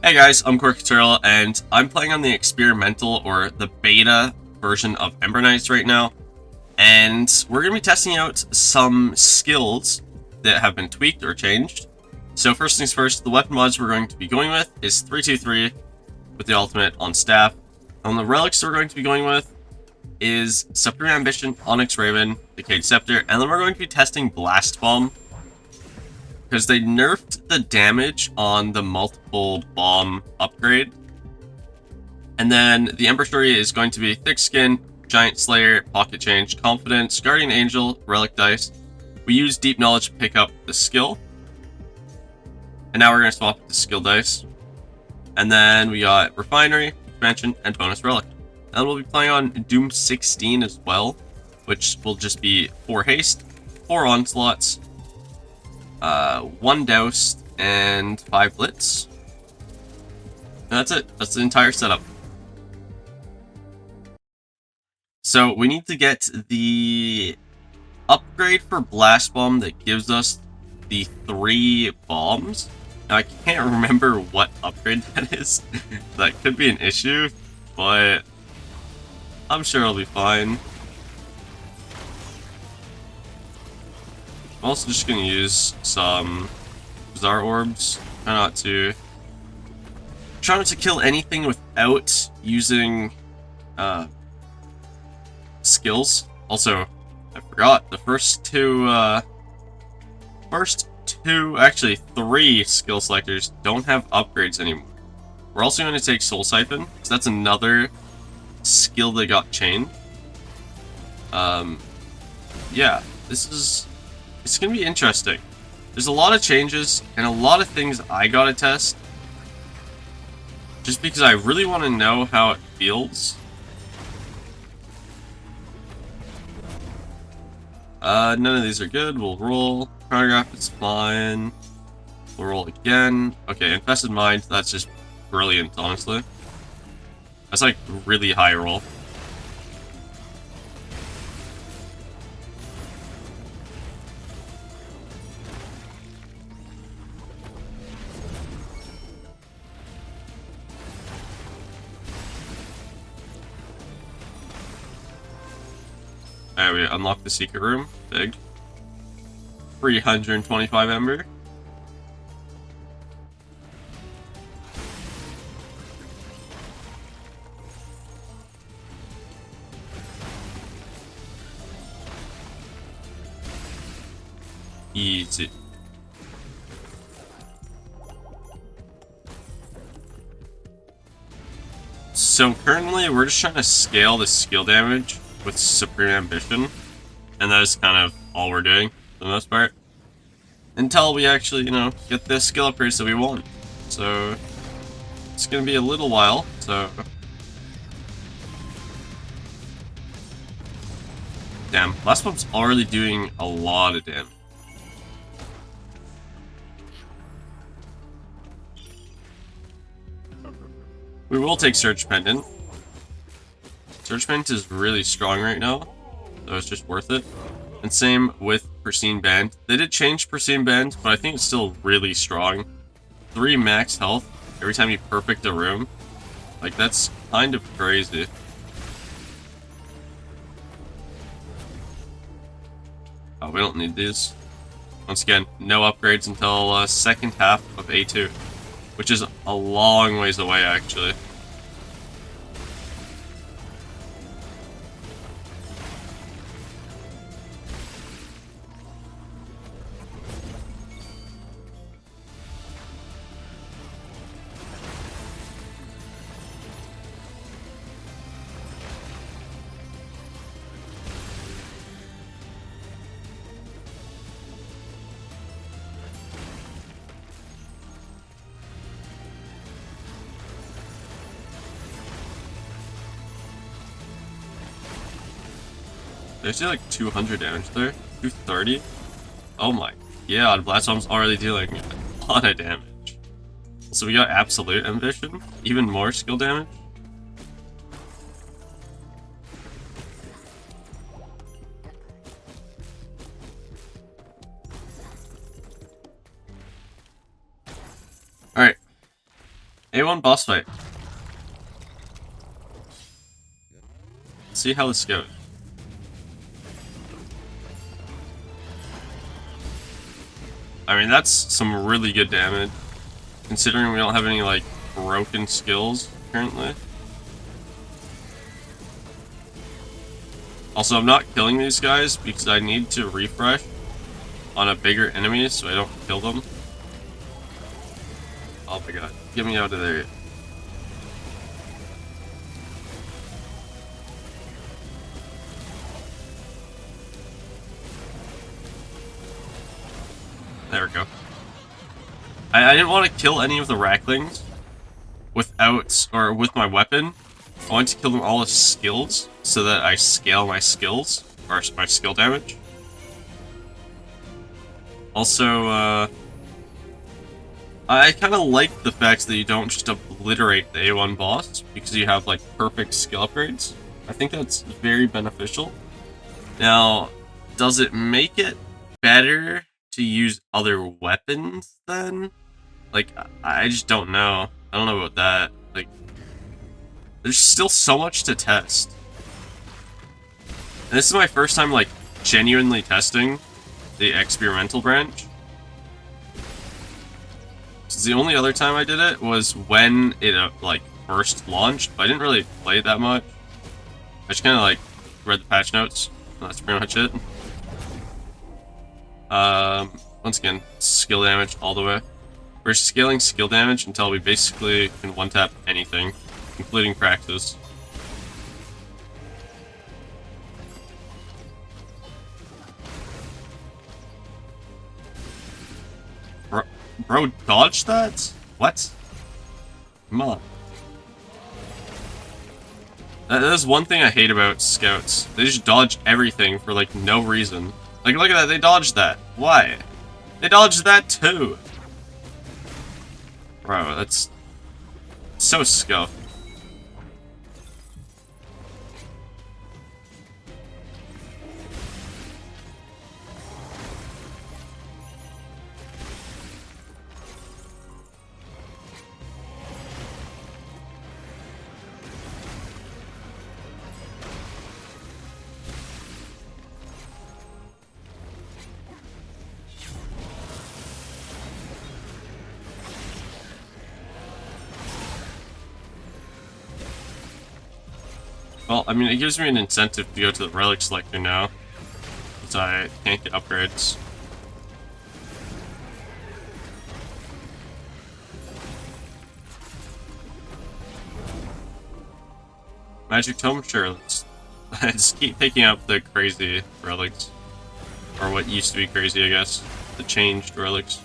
Hey guys, I'm Corkaturl, and I'm playing on the experimental or the beta version of Ember right now, and we're going to be testing out some skills that have been tweaked or changed. So first things first, the weapon mods we're going to be going with is 323 with the ultimate on staff. On the relics we're going to be going with is Supreme Ambition, Onyx Raven, Decayed Sceptre, and then we're going to be testing Blast Bomb, because they nerfed the damage on the multiple bomb upgrade. And then the Ember story is going to be Thick Skin, Giant Slayer, Pocket Change, Confidence, Guardian Angel, Relic Dice. We use Deep Knowledge to pick up the skill. And now we're going to swap the skill dice. And then we got Refinery, Expansion, and Bonus Relic. And we'll be playing on Doom 16 as well, which will just be 4 haste, 4 onslaughts, 1 douse, and 5 blitz. And that's it. That's the entire setup. So we need to get the upgrade for Blast Bomb that gives us the 3 bombs. Now I can't remember what upgrade that is. That could be an issue, but I'm sure it'll be fine. I'm also just going to use some Bizarre Orbs. Try not to kill anything without using skills. Also, I forgot the first two, actually 3 skill selectors don't have upgrades anymore. We're also going to take Soul Siphon, because that's another skill that got changed. Yeah, it's going to be interesting. There's a lot of changes and a lot of things I gotta test, just because I really want to know how it feels. None of these are good. We'll roll. Paragraph is fine. We'll roll again. Okay, Infested Mind, that's just brilliant, honestly. That's like really high roll. Alright, we unlock the secret room. Big. 325 Ember. Easy. So currently we're just trying to scale the skill damage with Supreme Ambition, and that is kind of all we're doing for the most part, until we actually, get the skill upgrades that we want. So it's gonna be a little while. So damn, Blast Bomb's already doing a lot of damage. We will take Surge Pendant. Surge Pendant is really strong right now, so it's just worth it. And same with Pristine Band. They did change Pristine Band, but I think it's still really strong. 3 max health every time you perfect a room. Like, that's kind of crazy. Oh, we don't need these. Once again, no upgrades until second half of A2, which is a long ways away, actually. There's like 200 damage there. 230? Oh my god, Blast Bomb's already dealing a lot of damage. So we got Absolute Ambition, even more skill damage. A1 boss fight. Let's see how this goes. I mean, that's some really good damage, considering we don't have any, like, broken skills currently. Also, I'm not killing these guys because I need to refresh on a bigger enemy so I don't kill them. Oh my god, get me out of there. There we go. I didn't want to kill any of the Racklings without, or with my weapon. I wanted to kill them all as skills so that I scale my skills, or my skill damage. Also, I kind of like the fact that you don't just obliterate the A1 boss because you have, like, perfect skill upgrades. I think that's very beneficial. Now, does it make it better to use other weapons then? Like, I just don't know. I don't know about that. Like, there's still so much to test. And this is my first time, like, genuinely testing the experimental branch. So the only other time I did it was when it, like, first launched, but I didn't really play it that much. I just kind of, like, read the patch notes. That's pretty much it. Once again, skill damage all the way. We're scaling skill damage until we basically can one-tap anything, including practice. Bro, dodge that? What? Come on. That is one thing I hate about scouts. They just dodge everything for, like, no reason. Like, look at that, they dodged that. Why? They dodged that too! Bro, that's so scuffed. Well, I mean, it gives me an incentive to go to the relic selector now, because I can't get upgrades. Magic Tome? Sure, let's keep picking up the crazy relics. Or what used to be crazy, I guess. The changed relics.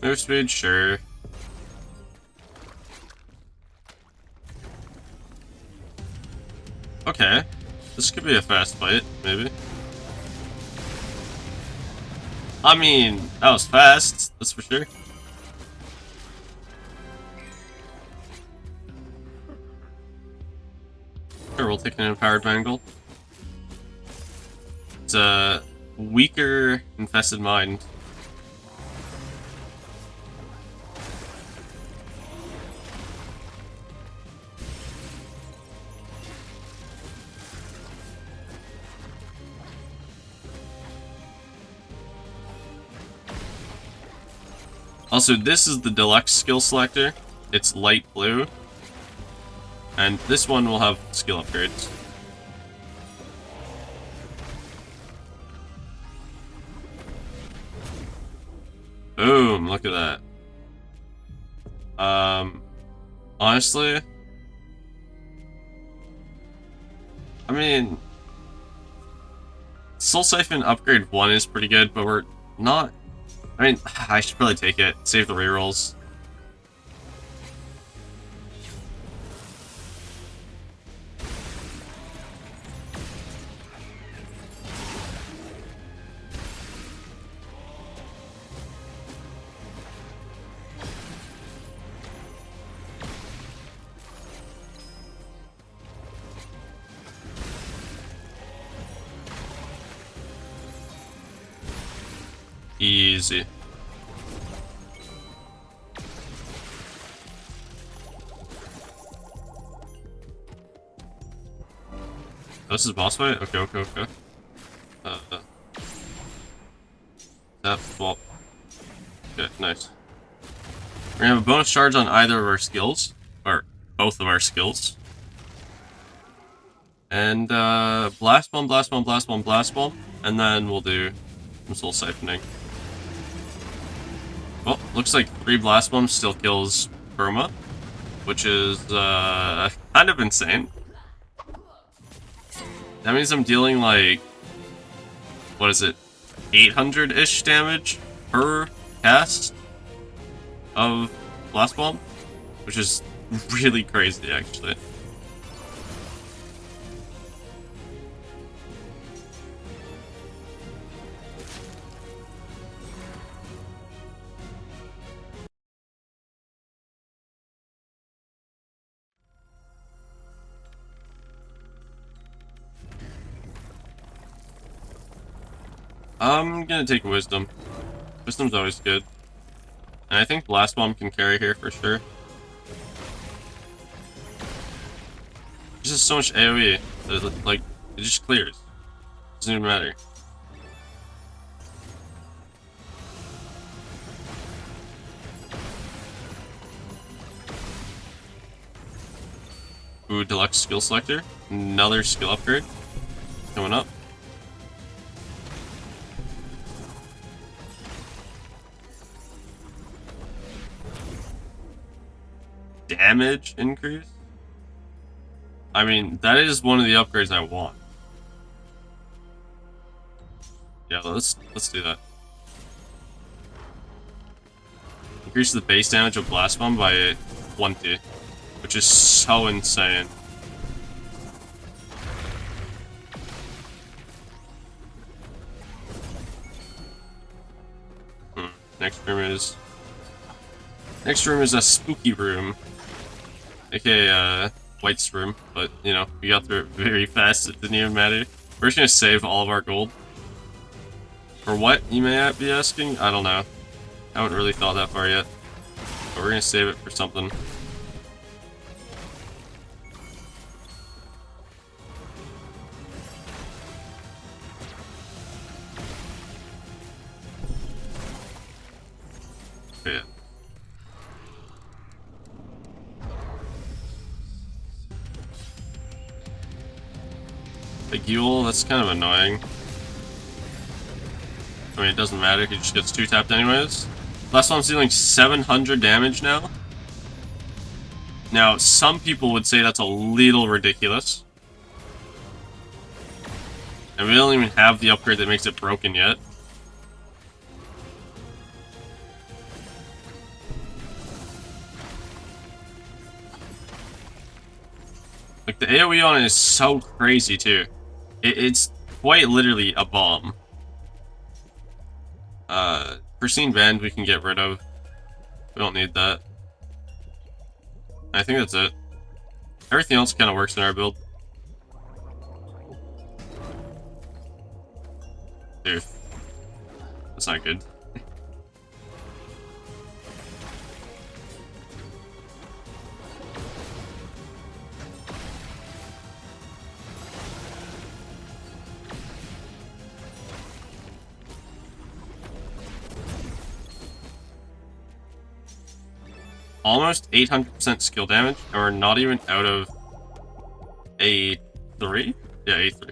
Move speed, sure. Okay. This could be a fast fight, maybe. I mean, that was fast, that's for sure. Sure, we'll take an Empowered Mangle. It's a weaker Infested Mind. Also, this is the deluxe skill selector. It's light blue. And this one will have skill upgrades. Boom, look at that. Honestly, I mean, Soul Siphon Upgrade 1 is pretty good, but we're not... I mean, I should probably take it. Save the rerolls. Easy. This is boss fight? Okay, okay, okay. That swap. Okay, nice. We're gonna have a bonus charge on either of our skills. Or both of our skills. And blast bomb, blast bomb, blast bomb, blast bomb. And then we'll do some soul siphoning. Well, looks like 3 blast bombs still kills Burma, which is kind of insane. That means I'm dealing like, what is it, 800-ish damage per cast of blast bomb, which is really crazy actually. I'm gonna take Wisdom. Wisdom's always good. And I think Blast Bomb can carry here for sure. There's just so much AoE that it, like, it just clears. Doesn't even matter. Ooh, Deluxe Skill Selector. Another skill upgrade coming up. Damage increase? I mean, that is one of the upgrades I want. Yeah, let's do that. Increase the base damage of Blast Bomb by 20, which is so insane. Next room is a spooky room, aka White's room, but you know, we got through it very fast, it didn't even matter. We're just gonna save all of our gold. For what, you may be asking? I don't know. I haven't really thought that far yet. But we're gonna save it for something. Yeah. The Ghoul, that's kind of annoying. I mean, it doesn't matter, he just gets 2-tapped anyways. Last one's dealing 700 damage now. Now, some people would say that's a little ridiculous. And we don't even have the upgrade that makes it broken yet. Like, the AoE on it is so crazy, too. It's quite literally a bomb. Pristine Band we can get rid of. We don't need that. I think that's it. Everything else kind of works in our build. Dude. That's not good. Almost 800% skill damage, and we're not even out of A3? Yeah, A3.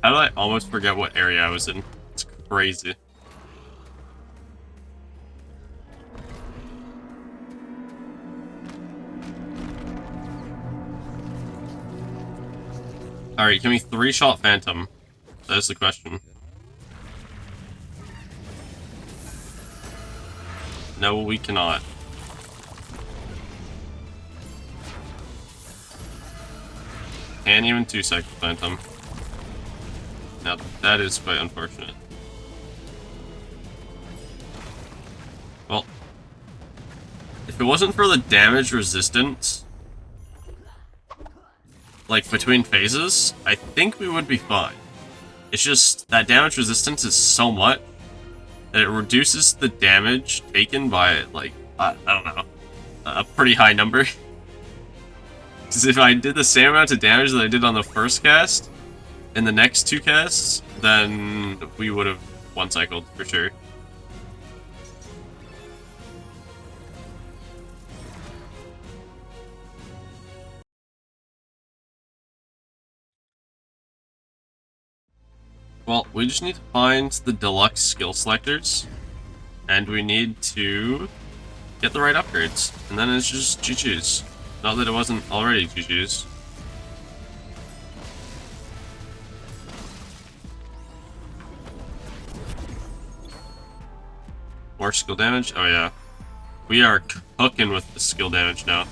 How did I almost forget what area I was in? It's crazy. Alright, can we 3-shot Phantom? That is the question. No, we cannot. Can't even 2-cycle Phantom. Now, that is quite unfortunate. Well, if it wasn't for the damage resistance, like, between phases, I think we would be fine. It's just, that damage resistance is so much And it reduces the damage taken by, like, I don't know, a pretty high number. Because if I did the same amount of damage that I did on the first cast, in the next 2 casts, then we would have one-cycled for sure. Well, we just need to find the deluxe skill selectors, and we need to get the right upgrades, and then it's just GG's. Not that it wasn't already GG's. More skill damage? Oh yeah. We are cooking with the skill damage now.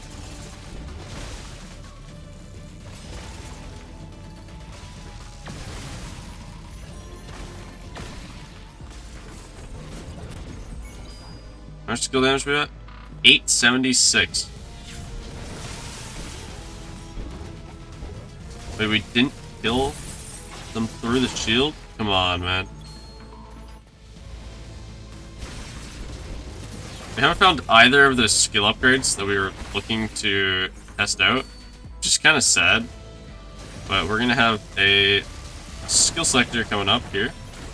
How much skill damage we got? 876. Wait, we didn't kill them through the shield? Come on, man. We haven't found either of the skill upgrades that we were looking to test out, which is kind of sad. But we're gonna have a skill selector coming up here,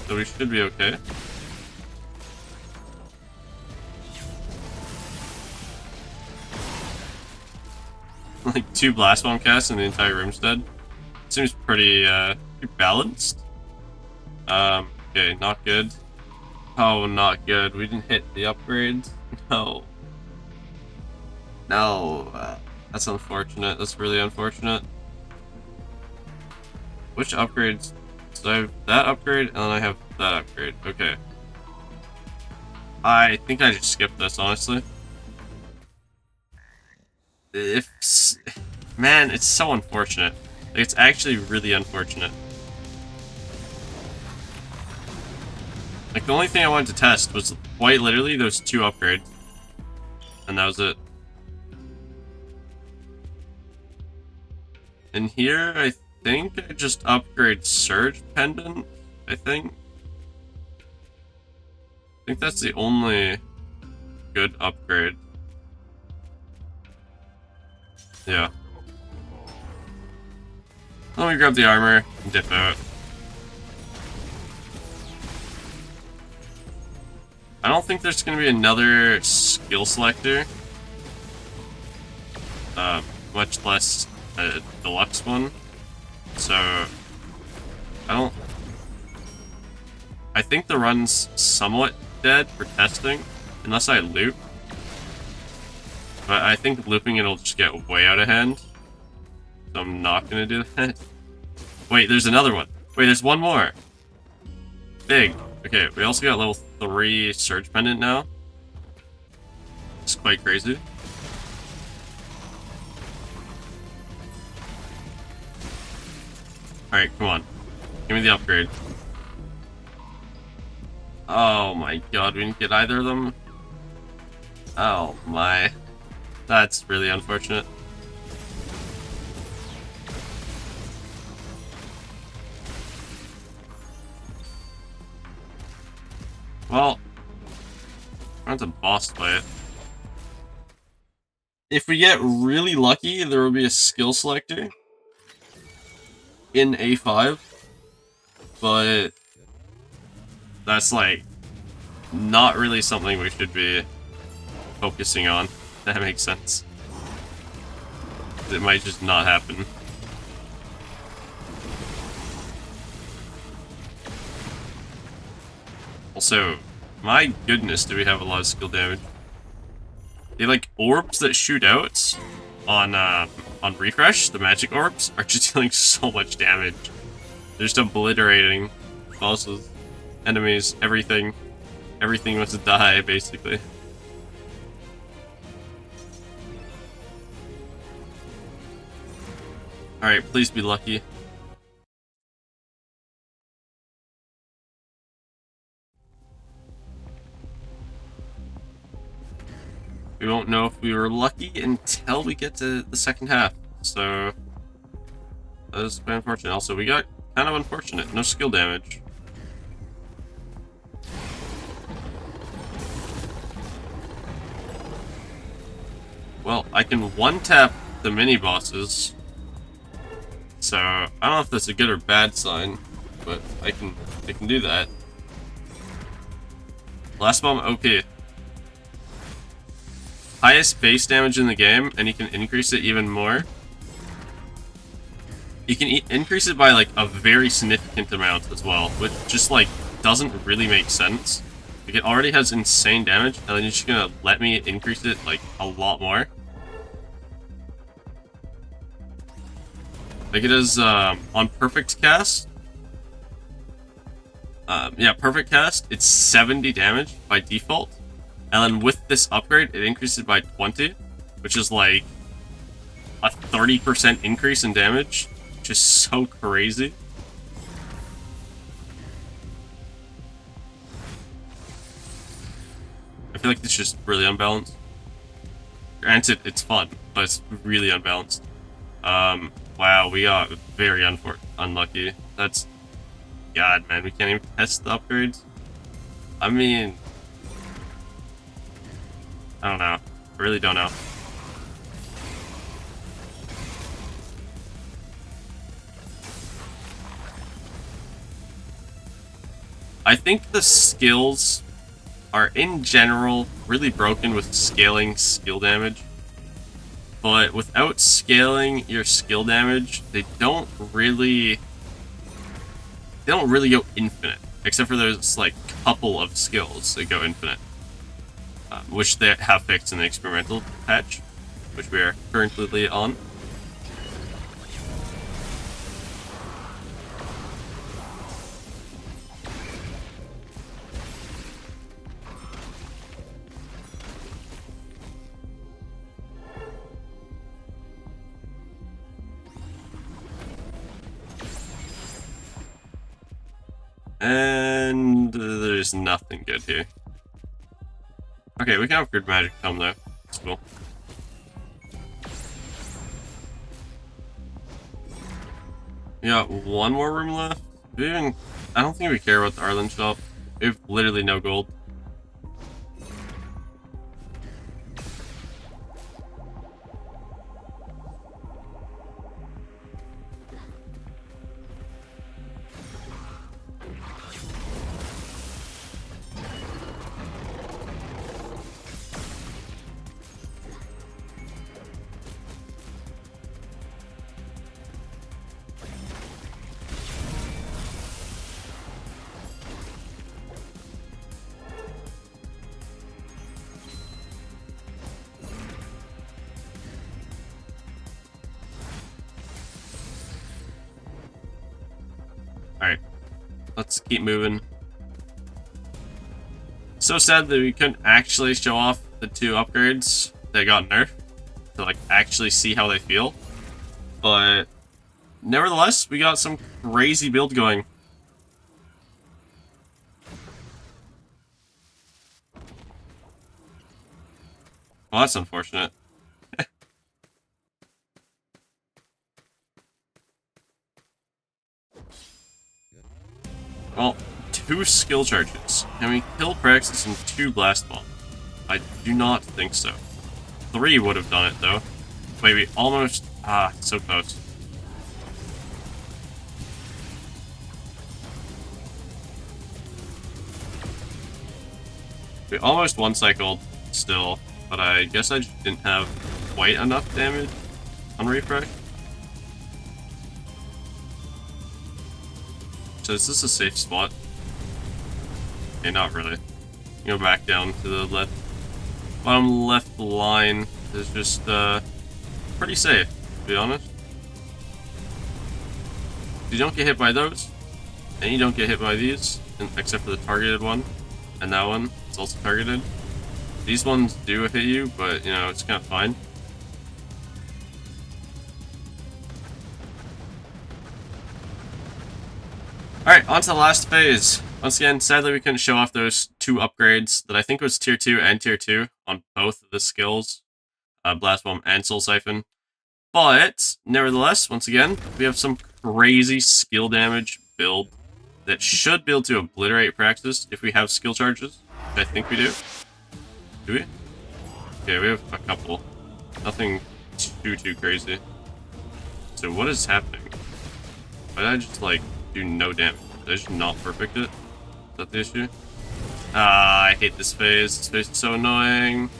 so we should be okay. Like 2 blast bomb casts and the entire room's dead. Seems pretty balanced. Okay, not good. Oh, not good. We didn't hit the upgrades. No. No. That's unfortunate. That's really unfortunate. Which upgrades? So I have that upgrade, and then I have that upgrade. Okay. I think I just skipped this, honestly. Man, it's so unfortunate. Like, it's actually really unfortunate. Like, the only thing I wanted to test was quite literally those 2 upgrades. And that was it. And here, I think I just upgrade Surge Pendant, I think. I think that's the only good upgrade. Yeah. Let me grab the armor and dip out. I don't think there's going to be another skill selector. Much less a deluxe one. So, I think the run's somewhat dead for testing, unless I loop. But I think looping it'll just get way out of hand. So I'm not gonna do that. Wait, there's another one. Wait, there's one more. Big. Okay, we also got level 3 Surge Pendant now. It's quite crazy. Alright, come on. Give me the upgrade. Oh my god, we didn't get either of them. Oh my. That's really unfortunate. Well, we're going to boss fight. If we get really lucky, there will be a skill selector in A5, but that's like not really something we should be focusing on. That makes sense. It might just not happen. Also, my goodness, do we have a lot of skill damage. The like orbs that shoot out on refresh, the magic orbs, are just dealing so much damage. They're just obliterating bosses, enemies, everything. Everything wants to die, basically. Alright, please be lucky. We won't know if we were lucky until we get to the second half, so that is quite unfortunate. Also, we got kind of unfortunate, no skill damage. Well, I can one-tap the mini-bosses. So, I don't know if that's a good or bad sign, but I can do that. Blast Bomb OP. Highest base damage in the game, and you can increase it even more. You can increase it by, like, a very significant amount as well, which just, like, doesn't really make sense. Like, it already has insane damage, and then you're just gonna let me increase it, like, a lot more. Like, it is, on Perfect Cast. Yeah, Perfect Cast, it's 70 damage by default. And then with this upgrade, it increases by 20, which is, like, a 30% increase in damage. Which is so crazy. I feel like it's just really unbalanced. Granted, it's fun, but it's really unbalanced. Wow, we got very unlucky. That's... God, man, we can't even test the upgrades. I mean... I don't know. I really don't know. I think the skills are, in general, really broken with scaling skill damage. But without scaling your skill damage, they don't really go infinite. Except for those, like, couple of skills that go infinite. Which they have fixed in the experimental patch, which we are currently on. And there's nothing good here. Okay, we can upgrade Magic Tome though. That's cool. We got one more room left. I don't think we care about the Arlen shop. We have literally no gold. Alright, let's keep moving. So sad that we couldn't actually show off the two upgrades that got nerfed to, like, actually see how they feel. But nevertheless, we got some crazy build going. Well, that's unfortunate. Well, 2 skill charges. Can we kill Praxis and 2 Blast Bomb? I do not think so. 3 would have done it, though. Wait, we almost... Ah, so close. We almost one-cycled still, but I guess I just didn't have quite enough damage on refresh. So is this a safe spot? Okay, not really. Go back down to the left. Bottom left line is just pretty safe, to be honest. You don't get hit by those, and you don't get hit by these, except for the targeted one, and that one, it's also targeted. These ones do hit you, but, you know, it's kind of fine. Alright, on to the last phase. Once again, sadly we couldn't show off those 2 upgrades that I think was Tier 2 and Tier 2 on both of the skills, Blast Bomb and Soul Siphon. But, nevertheless, once again, we have some crazy skill damage build that should be able to obliterate Praxis if we have skill charges, which I think we do. Do we? Okay, we have a couple. Nothing too crazy. So what is happening? Why did I just, like, do no damage? Did I just not perfect it? Is that the issue? Ah, I hate this phase. This phase is so annoying.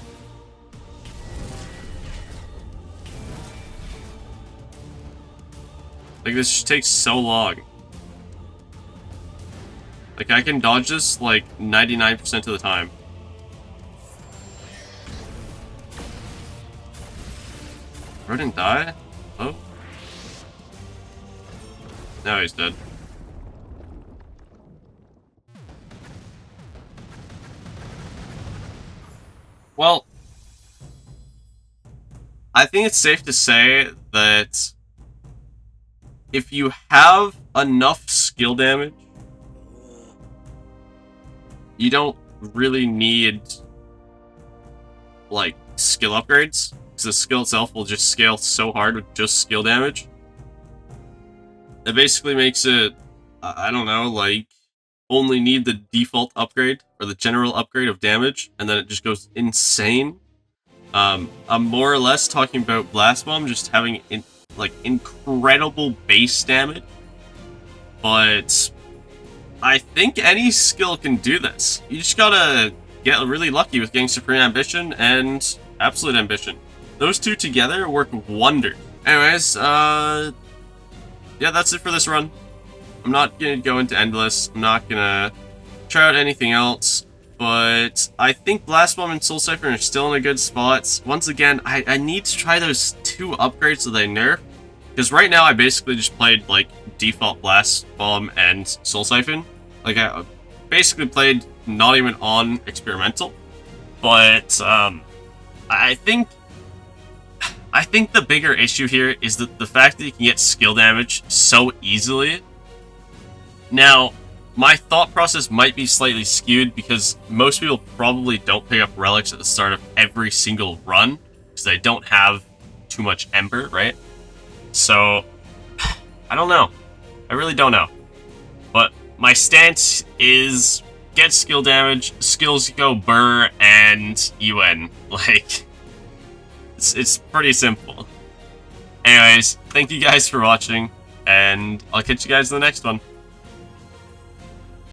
Like, this just takes so long. Like, I can dodge this, like, 99% of the time. Bro didn't die? Oh? Now he's dead. Well, I think it's safe to say that if you have enough skill damage, you don't really need, like, skill upgrades, because the skill itself will just scale so hard with just skill damage. It basically makes it, I don't know, like, only need the default upgrade, or the general upgrade of damage, and then it just goes insane. I'm more or less talking about Blast Bomb just having, incredible base damage, but I think any skill can do this. You just gotta get really lucky with getting Supreme Ambition and Absolute Ambition. Those two together work wonders. Anyways, yeah, that's it for this run. I'm not gonna go into Endless. I'm not gonna try out anything else. But I think Blast Bomb and Soul Siphon are still in a good spot. Once again, I need to try those two upgrades that they nerf. Because right now I basically just played, like, default Blast Bomb and Soul Siphon. Like, I basically played not even on Experimental. But, I think the bigger issue here is that the fact that you can get skill damage so easily. Now, my thought process might be slightly skewed because most people probably don't pick up relics at the start of every single run because they don't have too much Ember, right? So, I don't know. I really don't know. But my stance is get skill damage, skills go Burr and UN. Like, it's pretty simple. Anyways, thank you guys for watching, and I'll catch you guys in the next one.